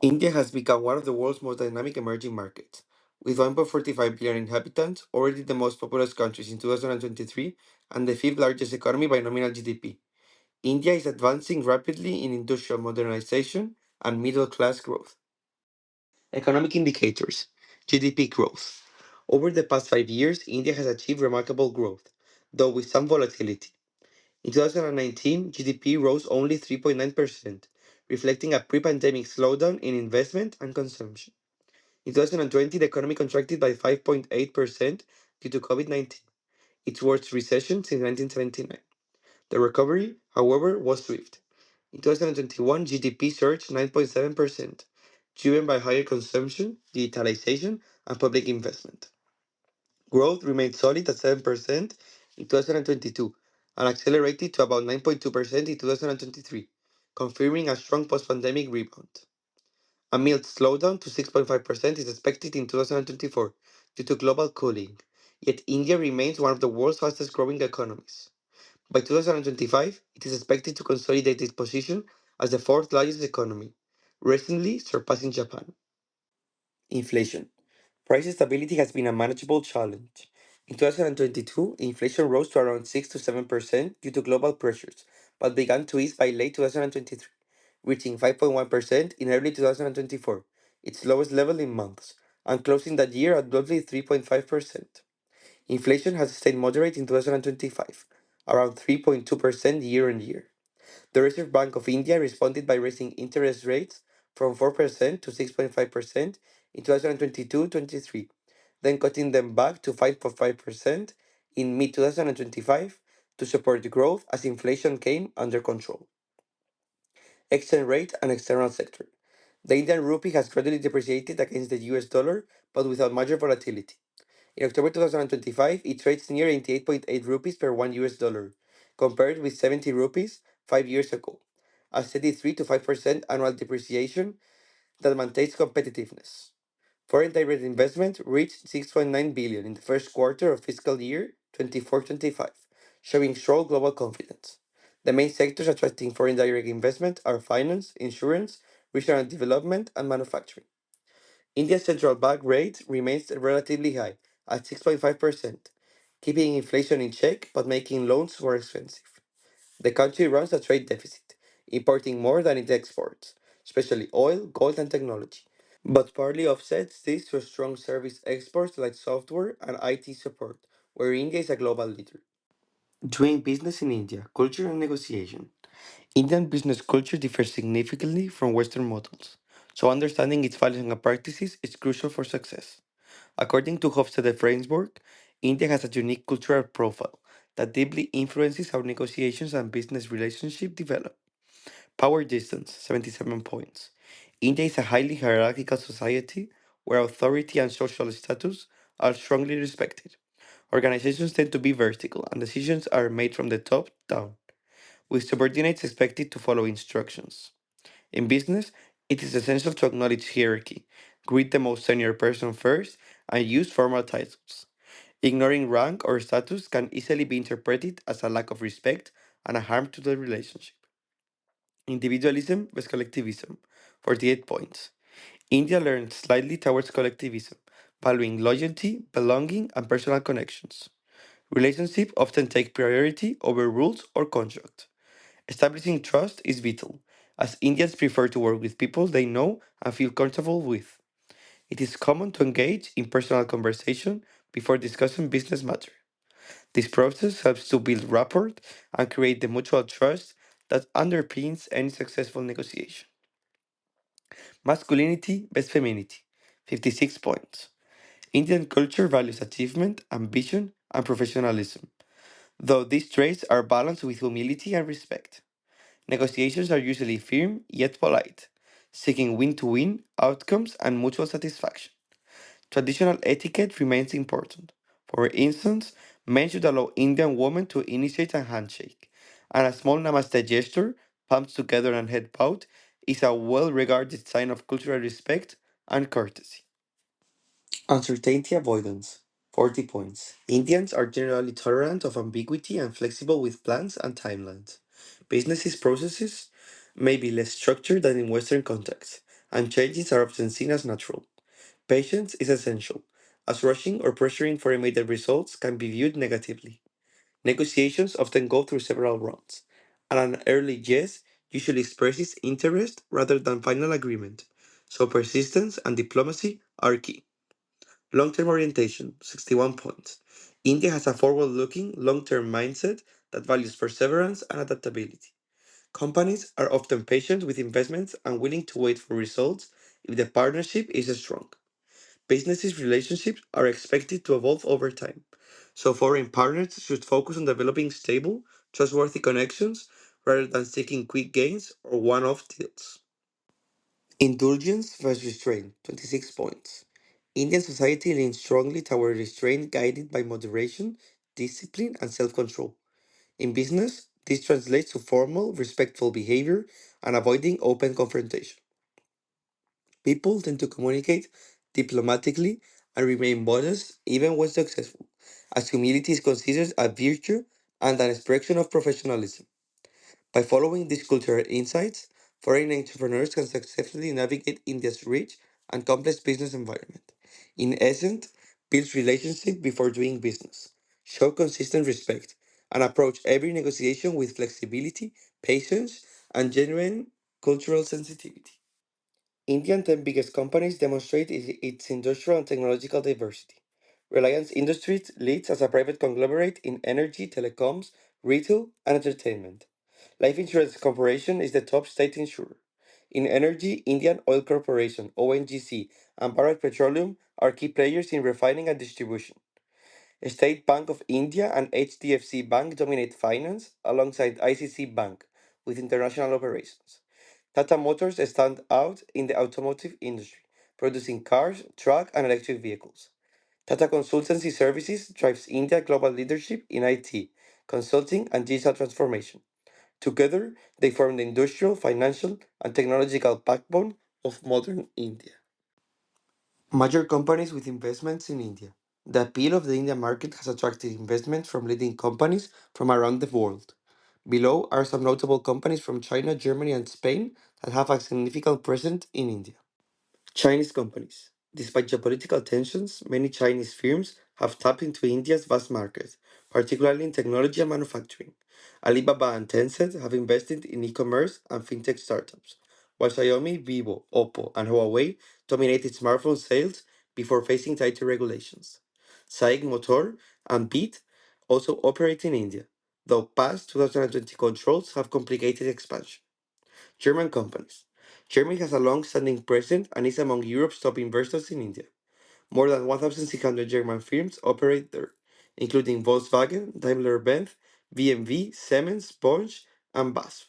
India has become one of the world's most dynamic emerging markets. With 1.45 billion inhabitants, already the most populous countries in 2023 and the fifth largest economy by nominal GDP. India is advancing rapidly in industrial modernization and middle class growth. Economic indicators GDP growth. Over the past 5 years, India has achieved remarkable growth, though with some volatility. In 2019, GDP rose only 3.9%, reflecting a pre pandemic slowdown in investment and consumption. In 2020, the economy contracted by 5.8% due to COVID 19, its worst recession since 1979. The recovery, however, was swift. In 2021, GDP surged 9.7%, driven by higher consumption, digitalization, and public investment. Growth remained solid at 7% in 2022 and accelerated to about 9.2% in 2023, confirming a strong post pandemic rebound. A mild slowdown to 6.5% is expected in 2024 due to global cooling, yet India remains one of the world's fastest growing economies. By 2025, it is expected to consolidate its position as the fourth largest economy, recently surpassing Japan. Inflation. Price stability has been a manageable challenge. In 2022, inflation rose to around 6 to 7% due to global pressures, but began to ease by late 2023, reaching 5.1% in early 2024, its lowest level in months, and closing that year at roughly 3.5%. Inflation has stayed moderate in 2025, around 3.2% year on year. The Reserve Bank of India responded by raising interest rates from 4% to 6.5% in 2022-23, then cutting them back to 5.5% in mid 2025 to support growth as inflation came under control. Exchange rate and external sector. The Indian rupee has gradually depreciated against the US dollar, but without major volatility. In October 2025, it trades near 88.8 rupees per 1 US dollar, compared with 70 rupees 5 years ago, a steady 3 to 5% annual depreciation that maintains competitiveness. Foreign direct investment reached 6.9 billion in the first quarter of fiscal year 24-25, showing strong global confidence. The main sectors attracting foreign direct investment are finance, insurance, regional development, and manufacturing. India's central bank rate remains relatively high at 6.5%, keeping inflation in check but making loans more expensive. The country runs a trade deficit, importing more than it exports, especially oil, gold, and technology, but partly offsets this through strong service exports like software and IT support, where India is a global leader. Doing business in India, culture and negotiation. Indian business culture differs significantly from Western models, so understanding its values and practices is crucial for success. According to Hofstede framework, India has a unique cultural profile that deeply influences how negotiations and business relationships develop. Power distance, 77 points. India is a highly hierarchical society where authority and social status are strongly respected. Organizations tend to be vertical and decisions are made from the top down, with subordinates expected to follow instructions. In business, it is essential to acknowledge hierarchy, greet the most senior person first, and use formal titles. Ignoring rank or status can easily be interpreted as a lack of respect and a harm to the relationship. Individualism vs collectivism, 48 points. India learned slightly towards collectivism, valuing loyalty, belonging, and personal connections. Relationships often take priority over rules or contract. Establishing trust is vital, as Indians prefer to work with people they know and feel comfortable with. It is common to engage in personal conversation before discussing business matters. This process helps to build rapport and create the mutual trust that underpins any successful negotiation. Masculinity vs femininity, 56 points. Indian culture values achievement, ambition, and professionalism, though these traits are balanced with humility and respect. Negotiations are usually firm yet polite, seeking win to win outcomes and mutual satisfaction. Traditional etiquette remains important. For instance, men should allow Indian women to initiate a handshake, and a small namaste gesture, palms together and head bowed, is a well regarded sign of cultural respect and courtesy. Uncertainty avoidance, 40 points. Indians are generally tolerant of ambiguity and flexible with plans and timelines. Businesses processes may be less structured than in Western contexts, and changes are often seen as natural. Patience is essential, as rushing or pressuring for immediate results can be viewed negatively. Negotiations often go through several rounds, and an early yes usually expresses interest rather than final agreement, so persistence and diplomacy are key. Long term orientation, 61 points. India has a forward looking, long term mindset that values perseverance and adaptability. Companies are often patient with investments and willing to wait for results if the partnership is strong. Businesses' relationships are expected to evolve over time, so foreign partners should focus on developing stable, trustworthy connections rather than seeking quick gains or one off deals. Indulgence versus restraint, 26 points. Indian society leans strongly toward restraint guided by moderation, discipline, and self control. In business, this translates to formal, respectful behavior and avoiding open confrontation. People tend to communicate diplomatically and remain modest even when successful, as humility is considered a virtue and an expression of professionalism. By following these cultural insights, foreign entrepreneurs can successfully navigate India's rich and complex business environment. In essence, build relationship before doing business, show consistent respect, and approach every negotiation with flexibility, patience, and genuine cultural sensitivity. Indian 10 biggest companies demonstrate its industrial and technological diversity. Reliance Industries leads as a private conglomerate in energy, telecoms, retail, and entertainment. Life Insurance Corporation is the top state insurer. In energy, Indian Oil Corporation, ONGC, and Bharat Petroleum are key players in refining and distribution. State Bank of India and HDFC Bank dominate finance alongside ICC Bank with international operations. Tata Motors stand out in the automotive industry, producing cars, truck, and electric vehicles. Tata Consultancy Services drives India global leadership in IT, consulting, and digital transformation. Together, they form the industrial, financial, and technological backbone of modern India. Major companies with investments in India. The appeal of the Indian market has attracted investment from leading companies from around the world. Below are some notable companies from China, Germany, and Spain that have a significant presence in India. Chinese companies. Despite geopolitical tensions, many Chinese firms have tapped into India's vast market, particularly in technology and manufacturing. Alibaba and Tencent have invested in e commerce and fintech startups, while Xiaomi, Vivo, Oppo, and Huawei dominated smartphone sales before facing tighter regulations. SAIC Motor and Beat also operate in India, though past 2020 controls have complicated expansion. German companies. Germany has a long-standing presence and is among Europe's top investors in India. More than 1,600 German firms operate there, including Volkswagen, Daimler-Benz, BMW, Siemens, Bosch, and BASF,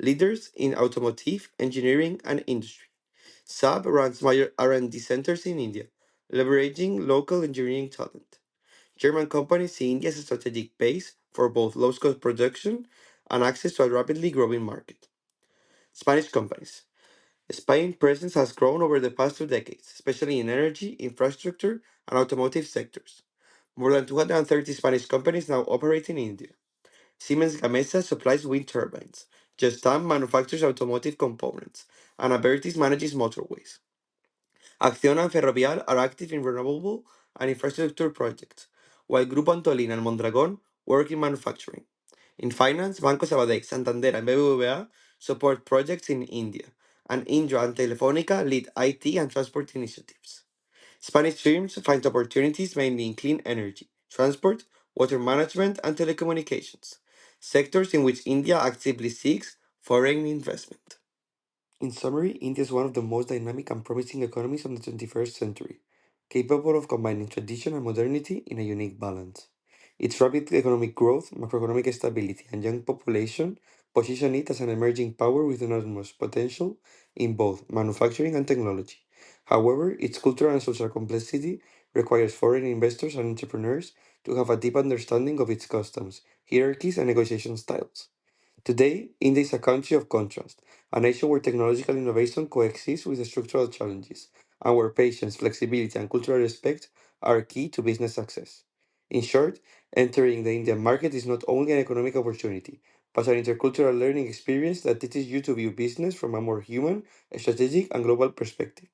leaders in automotive, engineering, and industry. Saab runs major R&D centers in India, leveraging local engineering talent. German companies see India as a strategic base for both low-cost production and access to a rapidly growing market. Spanish companies. Spain's presence has grown over the past 2 decades, especially in energy, infrastructure, and automotive sectors. More than 230 Spanish companies now operate in India. Siemens Gamesa supplies wind turbines. Gestamp manufactures automotive components, and Abertis manages motorways. Acciona and Ferrovial are active in renewable and infrastructure projects, while Grupo Antolin and Mondragón work in manufacturing. In finance, Banco Sabadell, Santander, and BBVA support projects in India, and Indra and Telefónica lead IT and transport initiatives. Spanish firms find opportunities mainly in clean energy, transport, water management, and telecommunications, sectors in which India actively seeks foreign investment. In summary, India is one of the most dynamic and promising economies of the 21st century, capable of combining tradition and modernity in a unique balance. Its rapid economic growth, macroeconomic stability, and young population position it as an emerging power with enormous potential in both manufacturing and technology. However, its cultural and social complexity requires foreign investors and entrepreneurs to have a deep understanding of its customs, hierarchies, and negotiation styles. Today, India is a country of contrast, a nation where technological innovation coexists with structural challenges, and where patience, flexibility, and cultural respect are key to business success. In short, entering the Indian market is not only an economic opportunity, but an intercultural learning experience that teaches you to view business from a more human, strategic, and global perspective.